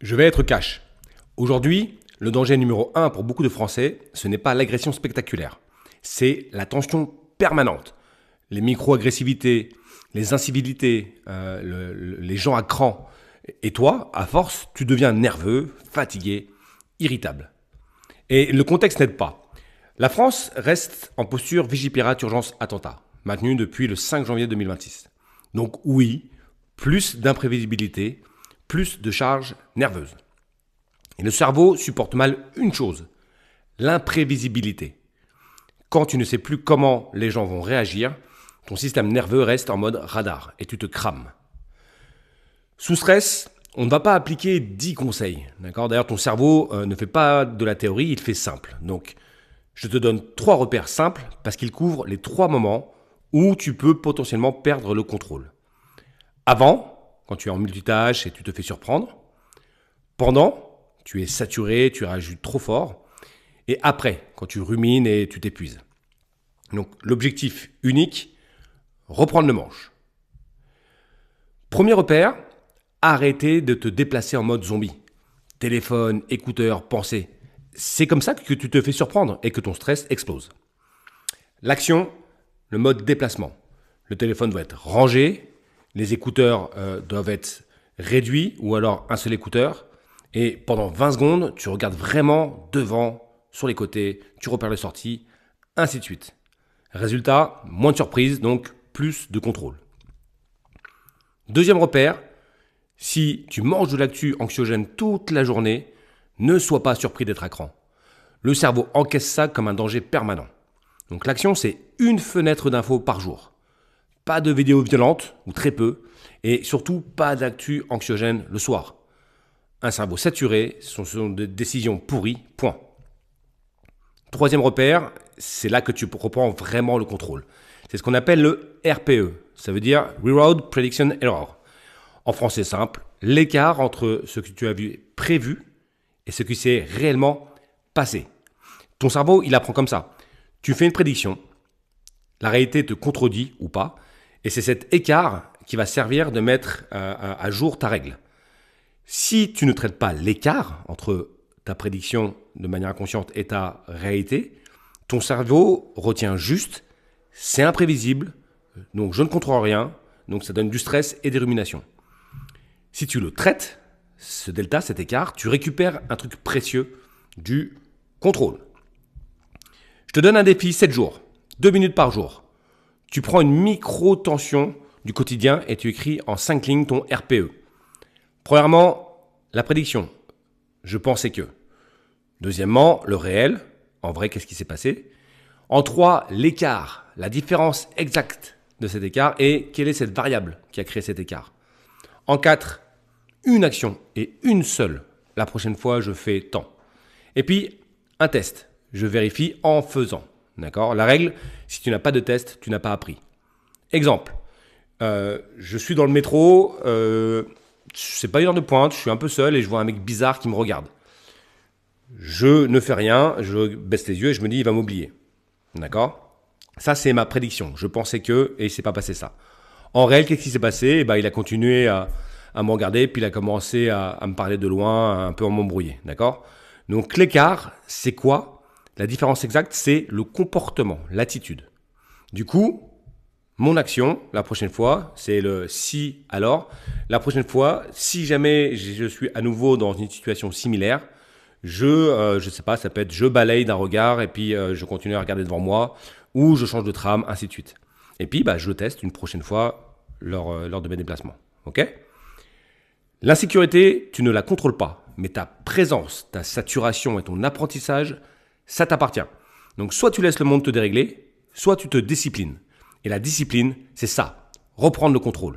Je vais être cash. Aujourd'hui, le danger numéro un pour beaucoup de Français, ce n'est pas l'agression spectaculaire. C'est la tension permanente. Les micro-agressivités, les incivilités, les gens à cran. Et toi, à force, tu deviens nerveux, fatigué, irritable. Et le contexte n'aide pas. La France reste en posture Vigipirate urgence attentat, maintenue depuis le 5 janvier 2026. Donc oui, plus d'imprévisibilité, plus de charges nerveuses. Et le cerveau supporte mal une chose, l'imprévisibilité. Quand tu ne sais plus comment les gens vont réagir, ton système nerveux reste en mode radar et tu te crames. Sous stress, on ne va pas appliquer 10 conseils. D'accord ? D'ailleurs, ton cerveau ne fait pas de la théorie, il fait simple. Donc, je te donne 3 repères simples parce qu'ils couvrent les 3 moments où tu peux potentiellement perdre le contrôle. Avant, quand tu es en multitâche et tu te fais surprendre. Pendant, tu es saturé, tu réagis trop fort. Et après, quand tu rumines et tu t'épuises. Donc, l'objectif unique, reprendre le manche. Premier repère, arrêter de te déplacer en mode zombie. Téléphone, écouteurs, pensée. C'est comme ça que tu te fais surprendre et que ton stress explose. L'action, le mode déplacement. Le téléphone doit être rangé, les écouteurs doivent être réduits ou alors un seul écouteur. Et pendant 20 secondes, tu regardes vraiment devant, sur les côtés, tu repères les sorties, ainsi de suite. Résultat, moins de surprises, donc plus de contrôle. Deuxième repère, si tu manges de l'actu anxiogène toute la journée, ne sois pas surpris d'être à cran. Le cerveau encaisse ça comme un danger permanent. Donc l'action, c'est une fenêtre d'infos par jour. Pas de vidéos violentes, ou très peu, et surtout pas d'actu anxiogène le soir. Un cerveau saturé, ce sont des décisions pourries, point. Troisième repère, c'est là que tu reprends vraiment le contrôle. C'est ce qu'on appelle le RPE, ça veut dire Reroute Prediction Error. En français simple, l'écart entre ce que tu as vu prévu et ce qui s'est réellement passé. Ton cerveau, il apprend comme ça. Tu fais une prédiction, la réalité te contredit ou pas, et c'est cet écart qui va servir de mettre à jour ta règle. Si tu ne traites pas l'écart entre ta prédiction de manière inconsciente et ta réalité, ton cerveau retient juste, c'est imprévisible, donc je ne contrôle rien, donc ça donne du stress et des ruminations. Si tu le traites, ce delta, cet écart, tu récupères un truc précieux, du contrôle. Je te donne un défi 7 jours, 2 minutes par jour. Tu prends une micro-tension du quotidien et tu écris en 5 lignes ton RPE. Premièrement, la prédiction. Je pensais que. Deuxièmement, le réel. En vrai, qu'est-ce qui s'est passé ? En 3, l'écart, la différence exacte de cet écart et quelle est cette variable qui a créé cet écart. En 4, une action et une seule. La prochaine fois, je fais tant. Et puis, un test. Je vérifie en faisant. D'accord ? La règle, si tu n'as pas de test, tu n'as pas appris. Exemple, je suis dans le métro, c'est pas une heure de pointe, je suis un peu seul et je vois un mec bizarre qui me regarde. Je ne fais rien, je baisse les yeux et je me dis il va m'oublier. D'accord ? Ça, c'est ma prédiction. Je pensais que, et il ne s'est pas passé ça. En réel, qu'est-ce qui s'est passé ? Il a continué à me regarder, puis il a commencé à me parler de loin, un peu en m'embrouiller. D'accord ? Donc l'écart, c'est quoi ? La différence exacte, c'est le comportement, l'attitude. Du coup, mon action, la prochaine fois, c'est le si alors. La prochaine fois, si jamais je suis à nouveau dans une situation similaire, je sais pas, ça peut être je balaye d'un regard et puis je continue à regarder devant moi ou je change de trame, ainsi de suite. Et puis, je teste une prochaine fois lors de mes déplacements. Ok ? L'insécurité, tu ne la contrôles pas, mais ta présence, ta saturation et ton apprentissage, ça t'appartient. Donc, soit tu laisses le monde te dérégler, soit tu te disciplines. Et la discipline, c'est ça, reprendre le contrôle.